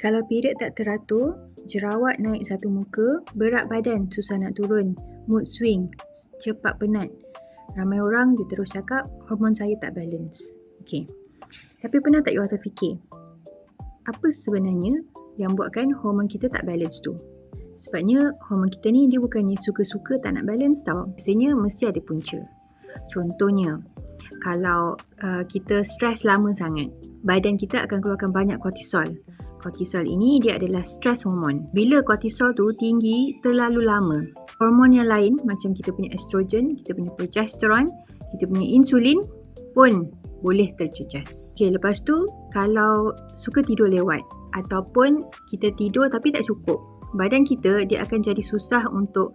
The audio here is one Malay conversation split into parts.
Kalau period tak teratur, jerawat naik satu muka, berat badan susah nak turun, mood swing, cepat penat. Ramai orang dia terus cakap hormon saya tak balance. Okey. Tapi pernah tak you terfikir, apa sebenarnya yang buatkan hormon kita tak balance tu? Sebabnya hormon kita ni dia bukannya suka-suka tak nak balance tau. Biasanya mesti ada punca. Contohnya, kalau kita stres lama sangat, badan kita akan keluarkan banyak kortisol. Kortisol ini dia adalah stress hormon. Bila kortisol tu tinggi terlalu lama, hormon yang lain macam kita punya estrogen, kita punya progesteron, kita punya insulin pun boleh terjejas. Okay, lepas tu kalau suka tidur lewat ataupun kita tidur tapi tak cukup, badan kita dia akan jadi susah untuk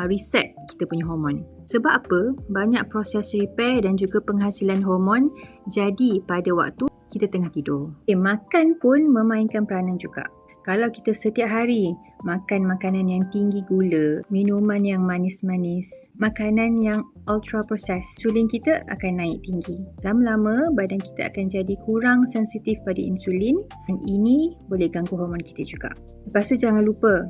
reset kita punya hormon. Sebab apa? Banyak proses repair dan juga penghasilan hormon jadi pada waktu kita tengah tidur. Makan pun memainkan peranan juga. Kalau kita setiap hari makan makanan yang tinggi gula, minuman yang manis-manis, makanan yang ultra processed, insulin kita akan naik tinggi. Lama-lama badan kita akan jadi kurang sensitif pada insulin dan ini boleh ganggu hormon kita juga. Lepas tu jangan lupa,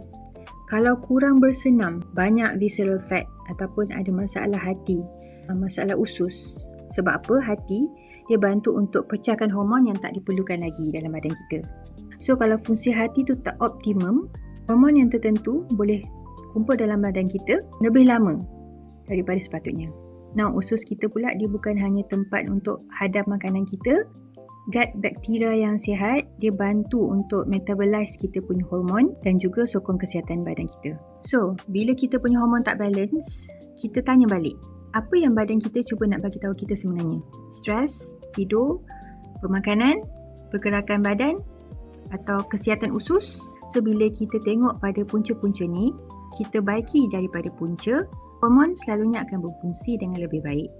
kalau kurang bersenam, banyak visceral fat ataupun ada masalah hati, masalah usus. Sebab apa? Hati dia bantu untuk pecahkan hormon yang tak diperlukan lagi dalam badan kita. So kalau fungsi hati tu tak optimum, hormon yang tertentu boleh kumpul dalam badan kita lebih lama daripada sepatutnya. Now usus kita pula dia bukan hanya tempat untuk hadam makanan kita. Gut bakteria yang sihat dia bantu untuk metabolize kita punya hormon dan juga sokong kesihatan badan kita. So bila kita punya hormon tak balance, kita tanya balik, apa yang badan kita cuba nak bagi tahu kita sebenarnya? Stres, tidur, pemakanan, pergerakan badan atau kesihatan usus? So bila kita tengok pada punca-punca ni, kita baiki daripada punca, hormon selalunya akan berfungsi dengan lebih baik.